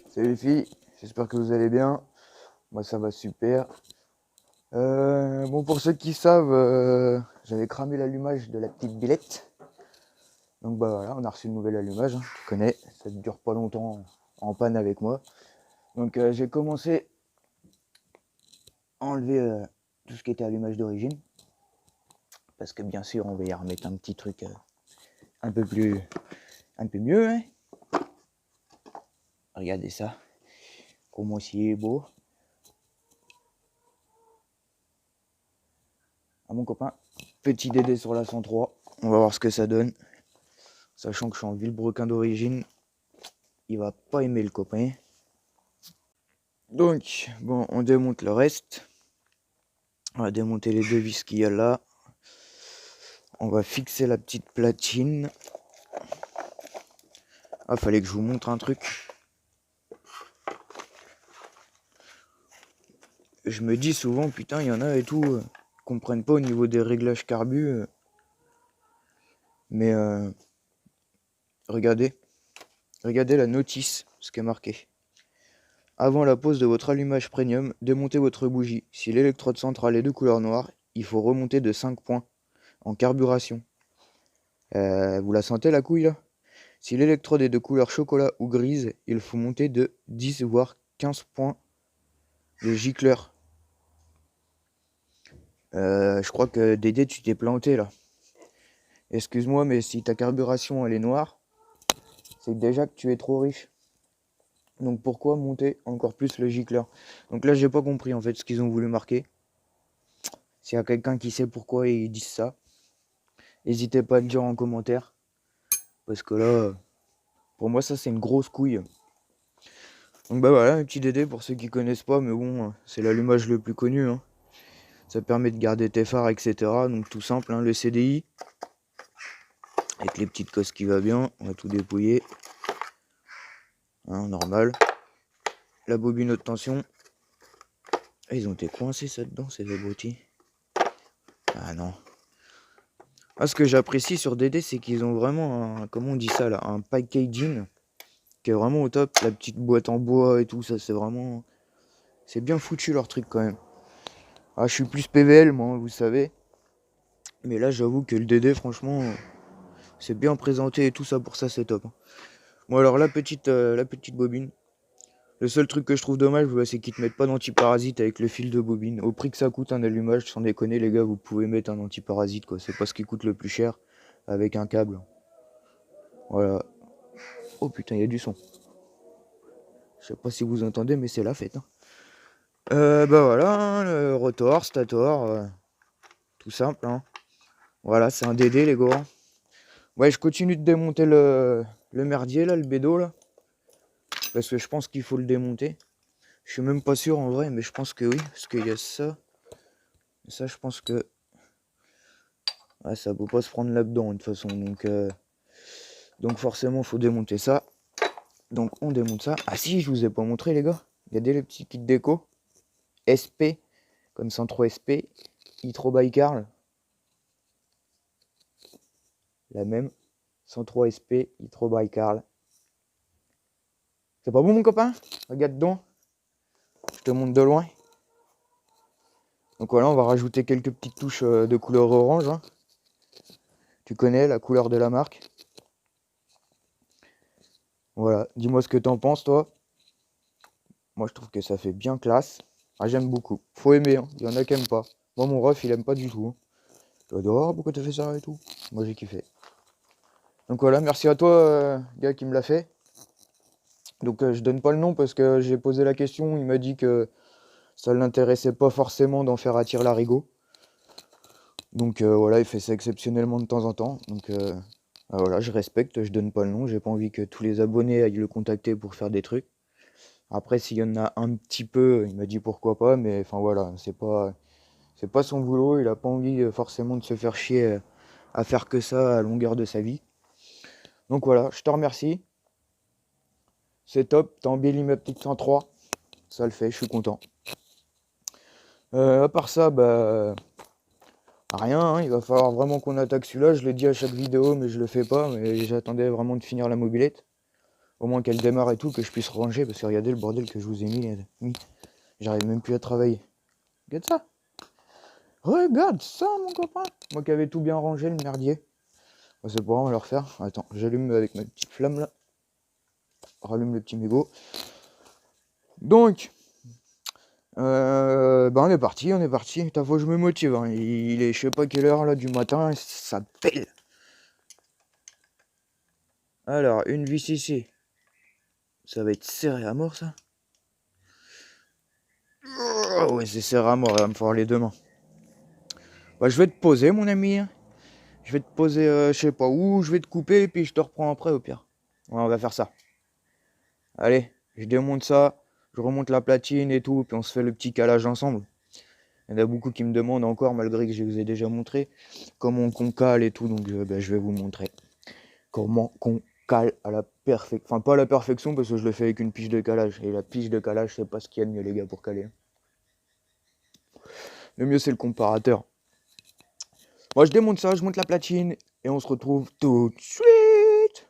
Salut les filles, j'espère que vous allez bien. Moi ça va super. Bon, pour ceux qui savent, j'avais cramé l'allumage de la petite billette. Donc bah voilà, on a reçu le nouvel allumage, hein, tu connais, ça ne dure pas longtemps en panne avec moi. Donc j'ai commencé à enlever tout ce qui était allumage d'origine. Parce que bien sûr on va y remettre un petit truc un peu mieux, hein. Regardez ça, comment c'est beau. À mon copain, petit Dédé sur la 103, on va voir ce que ça donne. Sachant que je suis en vilebrequin d'origine, il va pas aimer le copain. Donc, bon, on démonte le reste. On va démonter les deux vis qu'il y a là. On va fixer la petite platine. Ah, fallait que je vous montre un truc. Je me dis souvent, putain, il y en a et tout, comprennent pas au niveau des réglages carbu. Mais regardez la notice, ce qui est marqué. Avant la pose de votre allumage premium, démontez votre bougie. Si l'électrode centrale est de couleur noire, il faut remonter de 5 points en carburation. Vous la sentez la couille là? Si l'électrode est de couleur chocolat ou grise, il faut monter de 10 voire 15 points de gicleur. Je crois que Dédé, tu t'es planté là. Excuse-moi, mais si ta carburation elle est noire, c'est déjà que tu es trop riche. Donc pourquoi monter encore plus le gicleur? Donc là, j'ai pas compris en fait ce qu'ils ont voulu marquer. S'il y a quelqu'un qui sait pourquoi ils disent ça, n'hésitez pas à le dire en commentaire. Parce que là, pour moi, ça c'est une grosse couille. Donc bah voilà, un petit Dédé pour ceux qui connaissent pas, mais bon, c'est l'allumage le plus connu, hein. Ça permet de garder tes phares, etc. Donc tout simple, hein, le CDI. Avec les petites cosses qui va bien, on va tout dépouiller. Hein, normal. La bobine haute tension. Ah, ils ont été coincés ça dedans, ces abrutis. Ah non. Ah, ce que j'apprécie sur Dédé, c'est qu'ils ont vraiment un, comment on dit ça là, un packaging qui est vraiment au top. La petite boîte en bois et tout, ça c'est vraiment... C'est bien foutu leur truc quand même. Ah, je suis plus PVL moi, vous savez. Mais là j'avoue que le Dédé, franchement, c'est bien présenté et tout ça, pour ça c'est top. Bon alors la petite bobine. Le seul truc que je trouve dommage, c'est qu'ils te mettent pas d'antiparasite avec le fil de bobine. Au prix que ça coûte un allumage, sans déconner les gars, vous pouvez mettre un antiparasite quoi. C'est pas ce qui coûte le plus cher avec un câble. Voilà. Oh putain, il y a du son. Je sais pas si vous entendez, mais c'est la fête, hein. Bah voilà, hein, le rotor, stator, tout simple, hein. Voilà, c'est un DD les gars. Ouais, je continue de démonter le merdier là, le bédo là. Parce que je pense qu'il faut le démonter. Je suis même pas sûr en vrai, mais je pense que oui, parce qu'il y a ça. Ça, je pense que... Ah, ça peut pas se prendre là-dedans de toute façon, donc forcément, faut démonter ça. Donc on démonte ça. Ah si, je vous ai pas montré les gars. Regardez les petits kits déco. SP, comme Centro SP. Itro by Carl. La même. 103 SP, Itro by Carl. C'est pas bon mon copain? Regarde donc. Je te montre de loin. Donc voilà, on va rajouter quelques petites touches de couleur orange, hein. Tu connais la couleur de la marque. Voilà, dis-moi ce que t'en penses toi. Moi je trouve que ça fait bien classe. Ah, j'aime beaucoup. Faut aimer, hein. Il y en a qui aiment pas. Moi mon ref il aime pas du tout, hein. J'adore, pourquoi t'as fait ça et tout. Moi j'ai kiffé. Donc voilà, merci à toi gars qui me l'a fait. Donc je donne pas le nom parce que j'ai posé la question, il m'a dit que ça l'intéressait pas forcément d'en faire à Tire-Larigot. Donc voilà, il fait ça exceptionnellement de temps en temps. Donc voilà, je respecte, je donne pas le nom, j'ai pas envie que tous les abonnés aillent le contacter pour faire des trucs. Après s'il y en a un petit peu, il m'a dit pourquoi pas, mais enfin voilà, c'est pas son boulot, il a pas envie forcément de se faire chier à faire que ça à longueur de sa vie. Donc voilà, je te remercie. C'est top, t'as embelli ma petite 103. Ça le fait, je suis content. À part ça, bah rien, hein, il va falloir vraiment qu'on attaque celui-là. Je le dis à chaque vidéo, mais je le fais pas. Mais j'attendais vraiment de finir la mobilette. Au moins qu'elle démarre et tout, que je puisse ranger, parce que regardez le bordel que je vous ai mis. J'arrive même plus à travailler. Regarde ça. Regarde ça, mon copain. Moi qui avais tout bien rangé, le merdier. Bon, c'est bon, on va le refaire. Attends, j'allume avec ma petite flamme là. Rallume le petit mégot. Donc, bah on est parti. Putain, faut que je me motive. Hein. Il est je sais pas quelle heure là du matin, ça pèle. Alors, une vis ici. Ça va être serré à mort ça. Oh, ouais, c'est serré à mort, il va me falloir les deux mains. Bah, je vais te poser, mon ami. Je vais te poser, je sais pas où, je vais te couper, puis je te reprends après au pire. Ouais, on va faire ça. Allez, je démonte ça, je remonte la platine et tout, puis on se fait le petit calage ensemble. Il y en a beaucoup qui me demandent encore, malgré que je vous ai déjà montré, comment on cale et tout, donc bah, je vais vous montrer comment qu'on cale à la perfection. Enfin, pas à la perfection, parce que je le fais avec une piche de calage. Et la piche de calage, c'est pas ce qu'il y a de mieux, les gars, pour caler. Le mieux, c'est le comparateur. Moi, je démonte ça, je monte la platine, et on se retrouve tout de suite.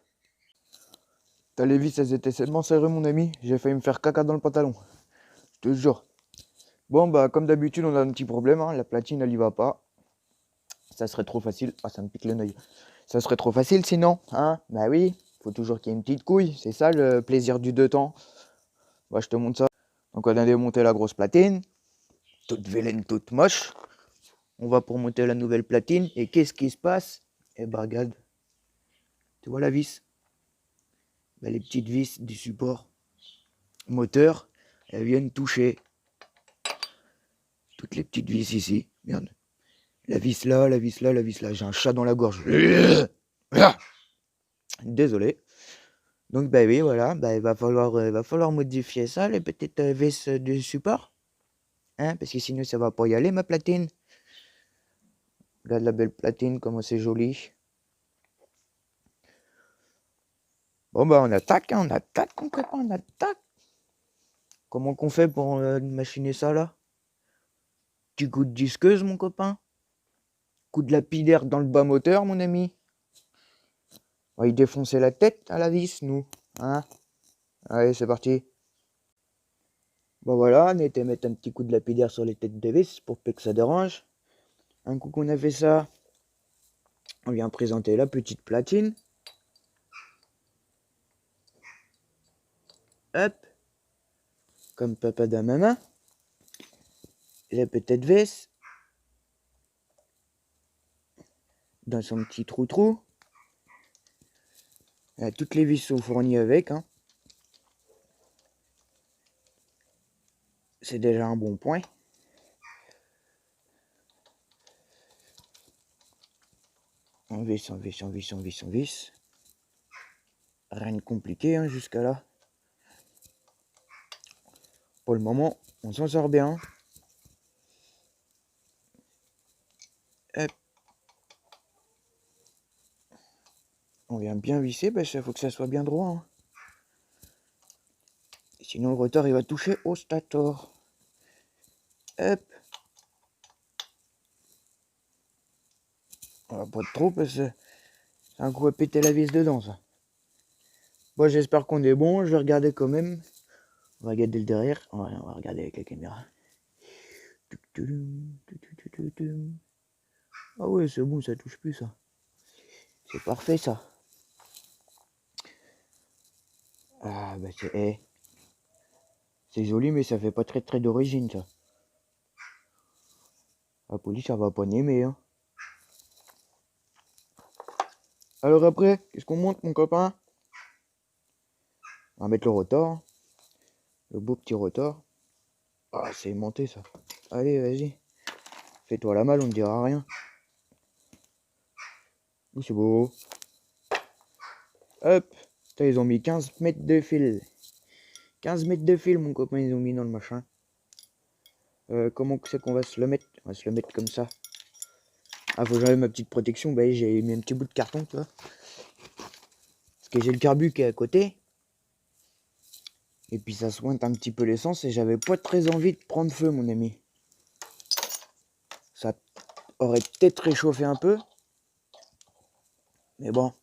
T'as les vis, elles étaient tellement serrées, mon ami. J'ai failli me faire caca dans le pantalon. Je te jure. Bon, bah, comme d'habitude, on a un petit problème. Hein. La platine, elle y va pas. Ça serait trop facile. Ah, ça me pique le nez. Ça serait trop facile sinon. Hein? Bah oui, faut toujours qu'il y ait une petite couille. C'est ça le plaisir du deux temps. Bah, je te montre ça. Donc, on a démonté la grosse platine. Toute vilaine, toute moche. On va pour monter la nouvelle platine. Et qu'est-ce qui se passe? Eh bah, regarde. Tu vois la vis? Bah, les petites vis du support moteur, elles viennent toucher toutes les petites vis ici. Merde. La vis là, la vis là, la vis là. J'ai un chat dans la gorge. Désolé. Donc bah oui, voilà, bah, il va falloir modifier ça, les petites vis du support. Hein, parce que sinon ça va pas y aller ma platine. Regarde la belle platine, comment c'est joli. Bon bah on attaque, hein, mon copain, on attaque. Comment qu'on fait pour machiner ça là? Petit coup de disqueuse mon copain. Coup de lapidaire dans le bas moteur mon ami. On va y défoncer la tête à la vis nous. Hein? Allez c'est parti. Bon voilà, on était mettre un petit coup de lapidaire sur les têtes de vis pour pas que ça dérange. Un coup qu'on a fait ça, on vient présenter la petite platine. Hop. Comme papa de maman. La petite vis. Dans son petit trou-trou. Toutes les vis sont fournies avec. Hein. C'est déjà un bon point. On vis, on vis, on vis, on vis, on vis. Rien de compliqué hein, jusqu'à là. Pour le moment, on s'en sort bien. Hop. On vient bien visser parce qu'il faut que ça soit bien droit. Hein. Sinon le rotor il va toucher au stator. Hop. On va pas trop parce que c'est un coup à péter la vis dedans ça. Bon j'espère qu'on est bon, je vais regarder quand même. On va regarder le derrière, on va regarder avec la caméra. Ah ouais c'est bon, ça touche plus ça. C'est parfait ça. Ah bah c'est joli mais ça fait pas très d'origine ça. La police ça va pas aimer hein. Alors après, qu'est-ce qu'on monte mon copain? On va mettre le rotor. Le beau petit rotor. Ah c'est aimanté ça. Allez vas-y. Fais-toi la malle, on ne dira rien. Oh, c'est beau. Hop. Putain, ils ont mis 15 mètres de fil. 15 mètres de fil mon copain ils ont mis dans le machin. Comment c'est qu'on va se le mettre? On va se le mettre comme ça. Ah faut que j'enlève ma petite protection. Bah j'ai mis un petit bout de carton tu vois. Parce que j'ai le carbu qui est à côté. Et puis ça sointe un petit peu l'essence et j'avais pas très envie de prendre feu mon ami. Ça aurait peut-être réchauffé un peu. Mais bon,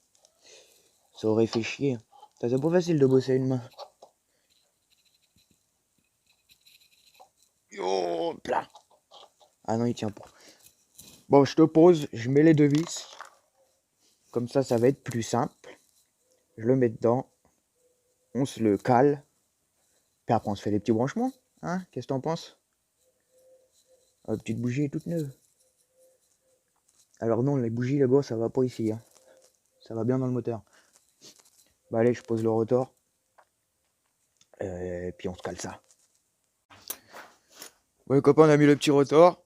ça aurait fait chier. C'est pas facile de bosser à une main. Hop là. Ah non, il tient pas. Bon, je te pose, je mets les deux vis. Comme ça va être plus simple. Je le mets dedans. On se le cale. Puis après, on se fait les petits branchements. Hein? Qu'est-ce que t'en penses? La petite bougie est toute neuve. Alors non, les bougies là-bas, ça va pas ici. Hein. Ça va bien dans le moteur. Bah allez, je pose le rotor. Et puis on se cale ça. Bon les copains, on a mis le petit rotor.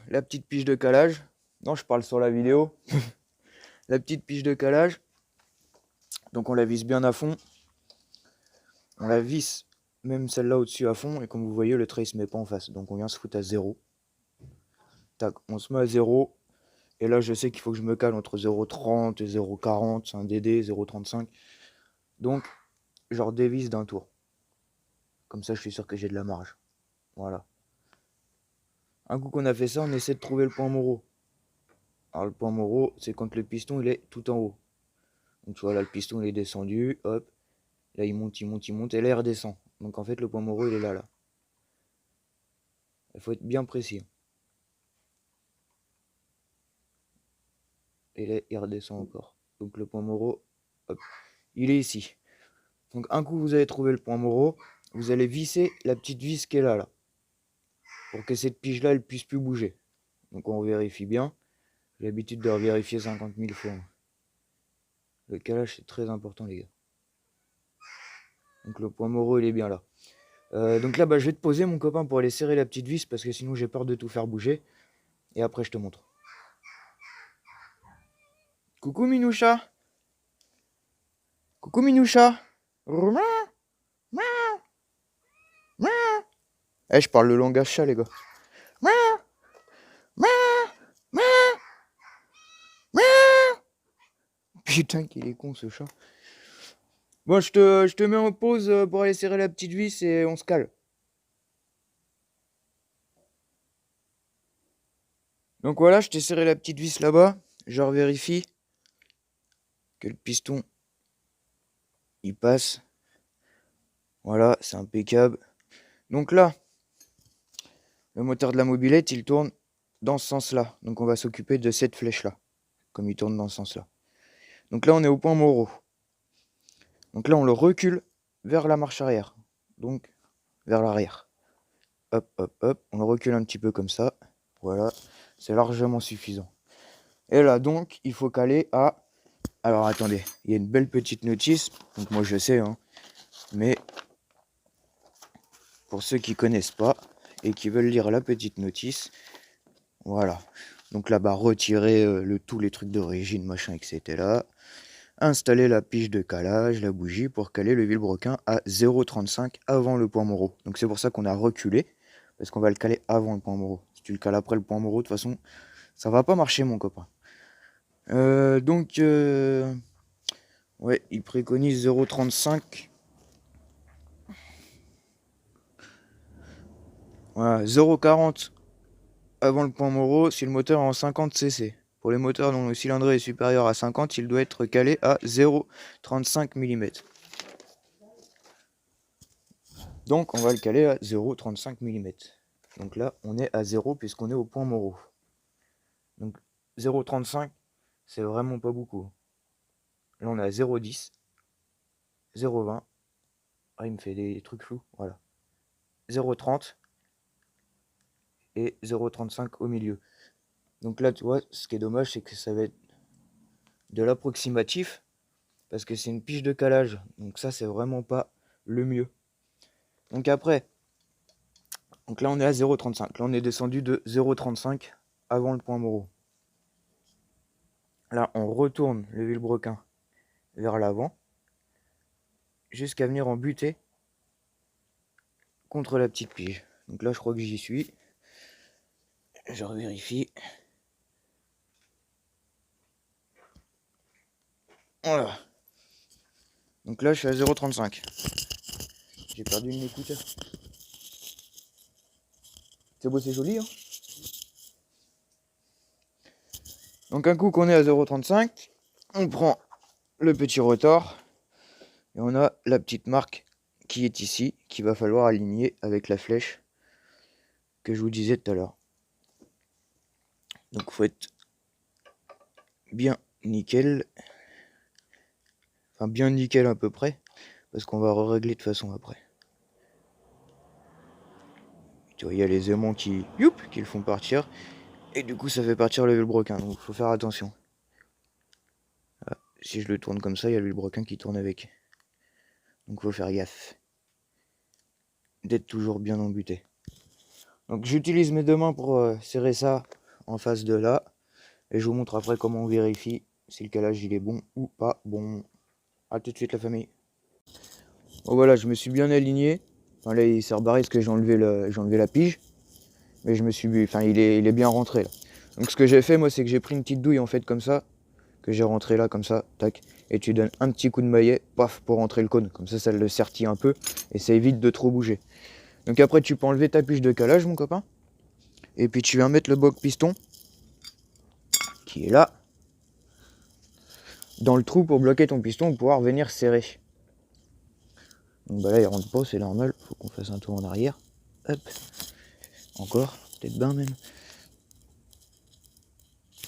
La petite pige de calage. Non, je parle sur la vidéo. La petite pige de calage. Donc on la visse bien à fond. On la visse, même celle-là au-dessus à fond. Et comme vous voyez, le trait se met pas en face. Donc on vient se foutre à 0. Tac, on se met à 0. Et là, je sais qu'il faut que je me cale entre 0,30 et 0,40. C'est un DD, 0,35. Donc, je redévisse d'un tour. Comme ça, je suis sûr que j'ai de la marge. Voilà. Un coup qu'on a fait ça, on essaie de trouver le point Moreau. Alors, le point Moreau, c'est quand le piston, il est tout en haut. Donc, tu vois, là, le piston, il est descendu. Hop. Là, il monte, il monte, il monte. Et là, il redescend. Donc, en fait, le point Moreau, il est là, là. Il faut être bien précis. Et là, il redescend encore. Donc, le point Moreau, hop, il est ici. Donc, un coup, vous avez trouvé le point Moreau. Vous allez visser la petite vis qui est là, là. Pour que cette pige-là, elle puisse plus bouger. Donc, on vérifie bien. J'ai l'habitude de vérifier 50 000 fois. Le calage, c'est très important, les gars. Donc, le point Moreau, il est bien là. Donc là, bah, je vais te poser, mon copain, pour aller serrer la petite vis, parce que sinon, j'ai peur de tout faire bouger. Et après, je te montre. Coucou, Minoucha. Coucou, Minoucha. Eh, je parle le langage chat, les gars. Putain, qu'il est con, ce chat. Bon, je te mets en pause pour aller serrer la petite vis et on se cale. Donc voilà, je t'ai serré la petite vis là-bas. Je revérifie que le piston, il passe. Voilà, c'est impeccable. Donc là, le moteur de la mobilette, il tourne dans ce sens-là. Donc on va s'occuper de cette flèche-là, comme il tourne dans ce sens-là. Donc là, on est au point Moreau. Donc là, on le recule vers la marche arrière. Donc, vers l'arrière. Hop, hop, hop. On le recule un petit peu comme ça. Voilà, c'est largement suffisant. Et là, donc, il faut caler à... Alors, attendez, il y a une belle petite notice. Donc moi, je sais, hein. Mais pour ceux qui connaissent pas et qui veulent lire la petite notice, voilà. Donc là-bas, retirer tous les trucs d'origine, machin, etc. Installer la pige de calage, la bougie pour caler le vilebrequin à 0,35 avant le point Moreau. Donc c'est pour ça qu'on a reculé, parce qu'on va le caler avant le point Moreau. Si tu le cales après le point Moreau, de toute façon, ça va pas marcher, mon copain. Ouais, il préconise 0,35. Voilà, 0,40 avant le point Moreau si le moteur est en 50 cc. Pour les moteurs dont le cylindrée est supérieur à 50, il doit être calé à 0,35 mm. Donc on va le caler à 0,35 mm. Donc là, on est à 0 puisqu'on est au point Moreau. Donc 0,35, c'est vraiment pas beaucoup. Là, on est à 0,10, 0,20. Ah, il me fait des trucs flous. Voilà. 0,30 et 0,35 au milieu. Donc là, tu vois, ce qui est dommage, c'est que ça va être de l'approximatif parce que c'est une pige de calage. Donc ça, c'est vraiment pas le mieux. Donc après, donc là, on est à 0,35. Là, on est descendu de 0,35 avant le point Moreau. Là, on retourne le vilebrequin vers l'avant jusqu'à venir en buter contre la petite pige. Donc là, je crois que j'y suis. Je revérifie. Voilà. Donc là, je suis à 0,35. J'ai perdu une écouteur. C'est beau, c'est joli, hein. Donc un coup qu'on est à 0,35, on prend le petit rotor. Et on a la petite marque qui est ici, qu'il va falloir aligner avec la flèche que je vous disais tout à l'heure. Donc il faut être bien nickel, enfin bien nickel à peu près, parce qu'on va régler de façon après. Tu vois, il y a les aimants qui le font partir, et du coup ça fait partir le vilebrequin, donc il faut faire attention. Ah, si je le tourne comme ça, il y a le vilebrequin qui tourne avec. Donc il faut faire gaffe d'être toujours bien embuté. Donc j'utilise mes deux mains pour serrer ça en face de là, et je vous montre après comment on vérifie si le calage il est bon ou pas bon. A tout de suite la famille. Bon voilà, je me suis bien aligné. Enfin là il s'est rebarré parce que j'ai enlevé la pige. Mais je me suis. Enfin il est bien rentré là. Donc ce que j'ai fait moi c'est que j'ai pris une petite douille en fait comme ça. Que j'ai rentré là comme ça, tac. Et tu donnes un petit coup de maillet, paf, pour rentrer le cône. Comme ça le sertille un peu. Et ça évite de trop bouger. Donc après tu peux enlever ta pige de calage mon copain. Et puis tu viens mettre le bloc piston. Qui est là. Dans le trou pour bloquer ton piston pour pouvoir venir serrer. Donc bah là il rentre pas, c'est normal. Faut qu'on fasse un tour en arrière. Hop. Encore, peut-être bien même.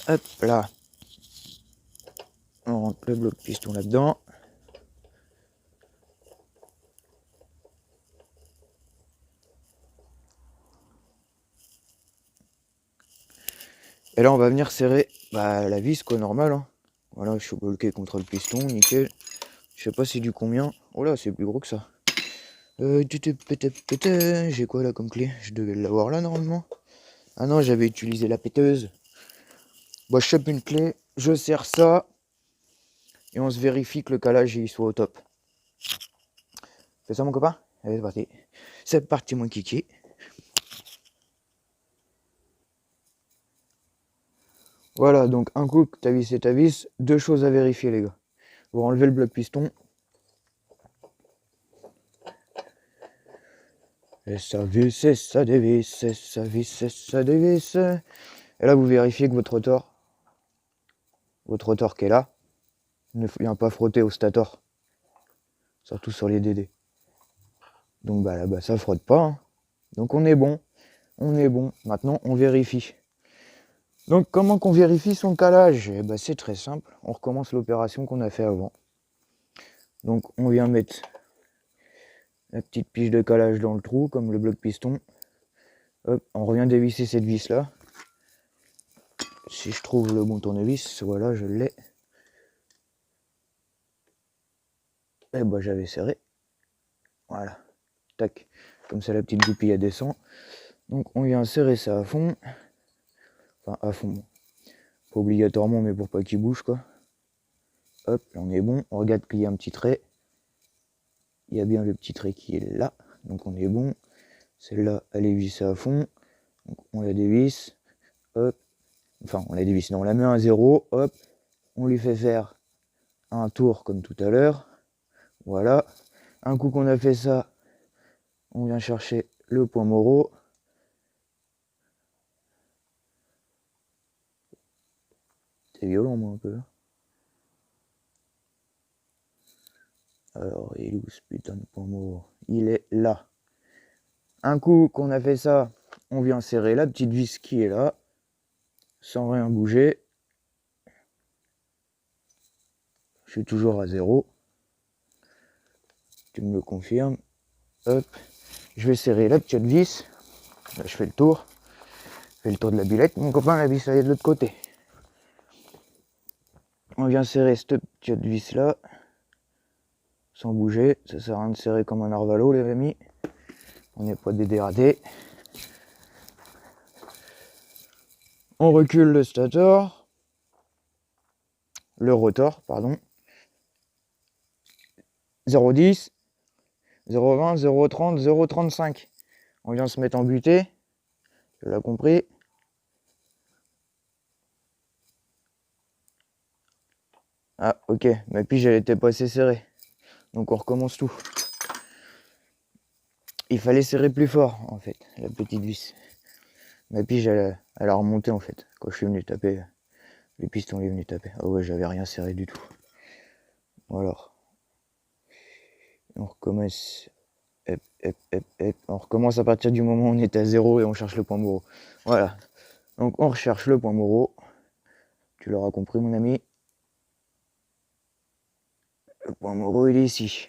Hop là. On rentre le bloc piston là-dedans. Et là on va venir serrer la vis quoi, normal. Hein. Voilà, je suis bloqué contre le piston, nickel. Je sais pas c'est du combien. Oh là, c'est plus gros que ça. J'ai quoi là comme clé? Je devais l'avoir là normalement. Ah non, j'avais utilisé la péteuse. Bon, je chope une clé, je serre ça. Et on se vérifie que le calage il soit au top. Fais ça mon copain? Allez, c'est parti. C'est parti mon kiki. Voilà, donc un coup que tu as vissé ta vis, deux choses à vérifier les gars. Vous enlevez le bloc piston. Et ça visse, et ça dévisse, et ça visse, et ça dévisse. Et là vous vérifiez que votre rotor qui est là, ne vient pas frotter au stator. Surtout sur les DD. Donc bah là-bas ça frotte pas. Hein. Donc on est bon. On est bon. Maintenant on vérifie. Donc comment qu'on vérifie son calage? Eh ben, c'est très simple. On recommence l'opération qu'on a fait avant. Donc on vient mettre la petite pige de calage dans le trou, comme le bloc piston. Hop, on revient dévisser cette vis là. Si je trouve le bon tournevis, voilà, je l'ai. Et bah j'avais serré. Voilà. Tac. Comme ça la petite goupille elle descend. Donc on vient serrer ça à fond. Enfin à fond. Pas obligatoirement mais pour pas qu'il bouge quoi. Hop, là on est bon. On regarde qu'il y a un petit trait. Il y a bien le petit trait qui est là. Donc on est bon. Celle-là, elle est vissée à fond. Donc on la dévisse. Hop. Enfin, on la dévisse. Non, on la met à 0. Hop. On lui fait faire un tour comme tout à l'heure. Voilà. Un coup qu'on a fait ça, on vient chercher le point Moreau. C'est violent, moi, un peu. Alors, il est où ce putain de point Moreau? Il est là. Un coup qu'on a fait ça, on vient serrer la petite vis qui est là, sans rien bouger. Je suis toujours à 0. Tu me le confirmes. Hop. Je vais serrer la petite vis. Là, je fais le tour. Je fais le tour de la billette. Mon copain, la vis, elle est de l'autre côté. On vient serrer cette petite vis là. Sans bouger. Ça sert à rien de serrer comme un narvalo, les amis. On n'est pas des déradés. On recule le stator. Le rotor, pardon. 0,10, 0,20, 0,30, 0,35. On vient se mettre en butée. Tu l'as compris. Ah, ok. Ma pige, elle était pas assez serrée. Donc on recommence tout. Il fallait serrer plus fort, en fait, la petite vis. Ma pige, elle a remonté, en fait. Quand je suis venu taper, le piston est venu taper. Ah ouais, j'avais rien serré du tout. Bon alors. On recommence. Hop, hop, hop, hop. On recommence à partir du moment où on est à 0 et on cherche le point Moreau. Voilà. Donc on recherche le point Moreau. Tu l'auras compris mon ami. Le point Moreau il est ici.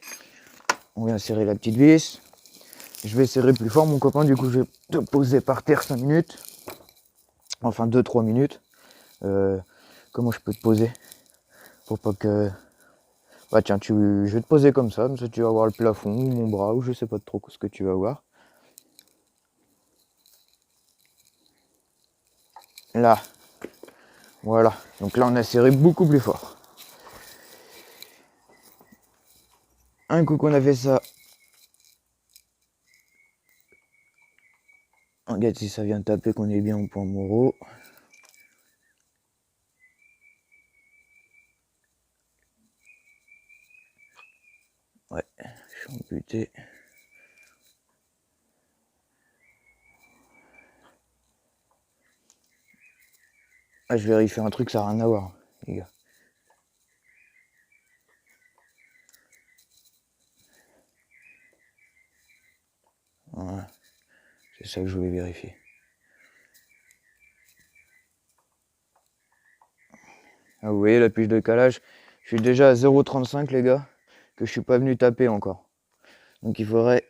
On vient serrer la petite vis. Je vais serrer plus fort mon copain, du coup je vais te poser par terre 5 minutes. Enfin 2-3 minutes. Comment je peux te poser pour pas que... Bah tiens, je vais te poser comme ça tu vas voir le plafond ou mon bras ou je sais pas trop ce que tu vas voir. Là. Voilà. Donc là on a serré beaucoup plus fort. Un coup qu'on a fait ça. Regarde si ça vient taper qu'on est bien au point Moreau. Ouais, je suis amputé. Ah, je vérifie un truc, ça n'a rien à voir, les gars. Voilà. C'est ça que je voulais vérifier. Ah, vous voyez la pige de calage, je suis déjà à 0,35 les gars, que je suis pas venu taper encore. Donc il faudrait...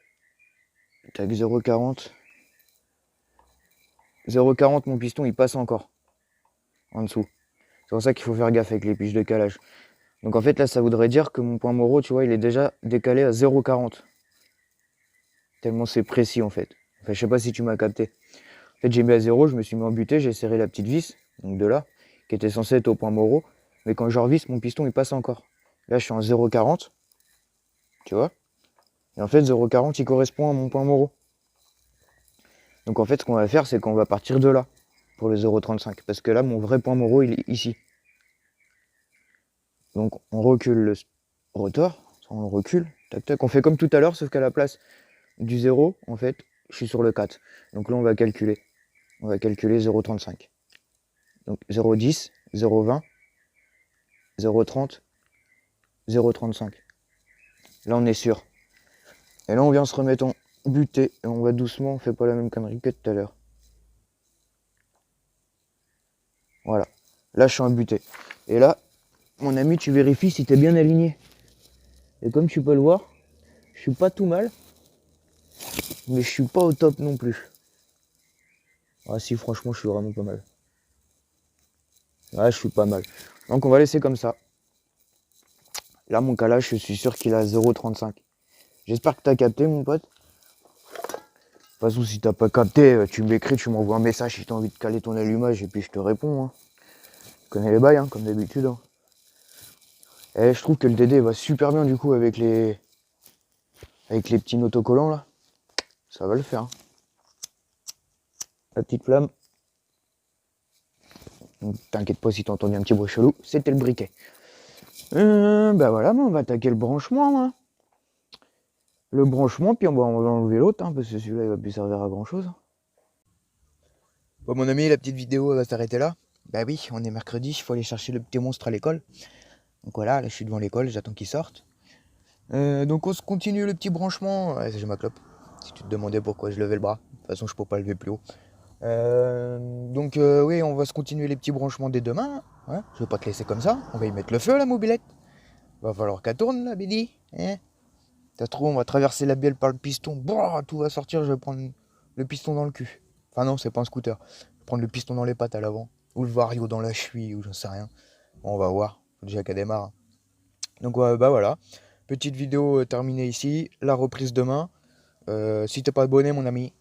Tac, 0,40. 0,40 mon piston il passe encore. En dessous. C'est pour ça qu'il faut faire gaffe avec les piges de calage. Donc en fait là ça voudrait dire que mon point Moreau, tu vois, il est déjà décalé à 0,40. Tellement c'est précis en fait. Enfin je sais pas si tu m'as capté. En fait j'ai mis à 0, je me suis mis en butée, j'ai serré la petite vis, donc de là, qui était censée être au point Moreau. Mais quand je revisse, mon piston il passe encore. Là je suis en 0,40. Tu vois. Et en fait 0,40 il correspond à mon point Moreau. Donc en fait ce qu'on va faire c'est qu'on va partir de là. Pour le 0,35. Parce que là mon vrai point Moreau il est ici. Donc on recule le rotor. On le recule. Tac tac. On fait comme tout à l'heure sauf qu'à la place du 0, en fait, je suis sur le 4. Donc là, on va calculer. On va calculer 0,35. Donc 0,10, 0,20, 0,30, 0,35. Là, on est sûr. Et là, on vient se remettre en butée. Et on va doucement, on fait pas la même connerie que tout à l'heure. Voilà. Là, je suis en butée. Et là, mon ami, tu vérifies si tu es bien aligné. Et comme tu peux le voir, je suis pas tout mal. Mais je suis pas au top non plus. Ah si, franchement, je suis vraiment pas mal. Ouais, je suis pas mal. Donc on va laisser comme ça. Là, mon calage, je suis sûr qu'il a 0,35. J'espère que tu as capté, mon pote. De toute façon, si t'as pas capté, tu m'écris, tu m'envoies un message si tu as envie de caler ton allumage et puis je te réponds. Hein. Je connais les bails, hein, comme d'habitude. Hein. Et je trouve que le DD va super bien du coup avec les petits autocollants là. Ça va le faire. Hein. La petite flamme. T'inquiète pas si t'as entendu un petit bruit chelou, c'était le briquet. Bah voilà, on va attaquer le branchement. Hein. Le branchement, puis on va enlever l'autre, hein, parce que celui-là il va plus servir à grand chose. Bon mon ami, la petite vidéo va s'arrêter là. Bah oui, on est mercredi, il faut aller chercher le petit monstre à l'école. Donc voilà, là je suis devant l'école, j'attends qu'il sorte. Donc on se continue le petit branchement. Ouais, j'ai ma clope. Si tu te demandais pourquoi je levais le bras. De toute façon, je peux pas le lever plus haut. Oui, on va se continuer les petits branchements dès demain. Hein, je vais pas te laisser comme ça. On va y mettre le feu, la mobilette. Va falloir qu'elle tourne, la Bédi. Hein, t'as trop, on va traverser la bielle par le piston. Brrr, tout va sortir, je vais prendre le piston dans le cul. Enfin non, c'est pas un scooter. Je vais prendre le piston dans les pattes à l'avant. Ou le vario dans la cheville, ou j'en sais rien. Bon, on va voir. Faut déjà qu'elle démarre. Donc bah voilà. Petite vidéo terminée ici. La reprise demain. Si t'es pas abonné, mon ami,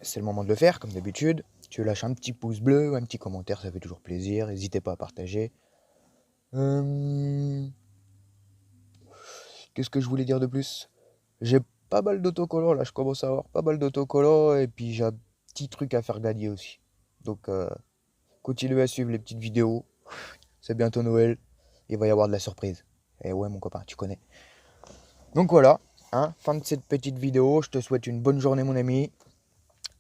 c'est le moment de le faire, comme d'habitude. Tu lâches un petit pouce bleu, un petit commentaire, ça fait toujours plaisir. N'hésitez pas à partager. Qu'est-ce que je voulais dire de plus? J'ai pas mal d'autocollants, là, je commence à avoir pas mal d'autocollants. Et puis j'ai un petit truc à faire gagner aussi. Donc, continuez à suivre les petites vidéos. C'est bientôt Noël. Il va y avoir de la surprise. Et ouais, mon copain, tu connais. Donc voilà, hein, fin de cette petite vidéo. Je te souhaite une bonne journée, mon ami.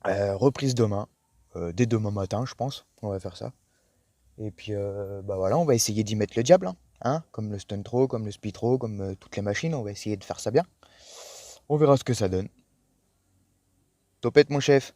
Reprise demain. Dès demain matin, je pense. On va faire ça. Et puis, bah voilà, on va essayer d'y mettre le diable. Hein, comme le Stuntro, comme le Speedro, comme toutes les machines. On va essayer de faire ça bien. On verra ce que ça donne. Topette mon chef.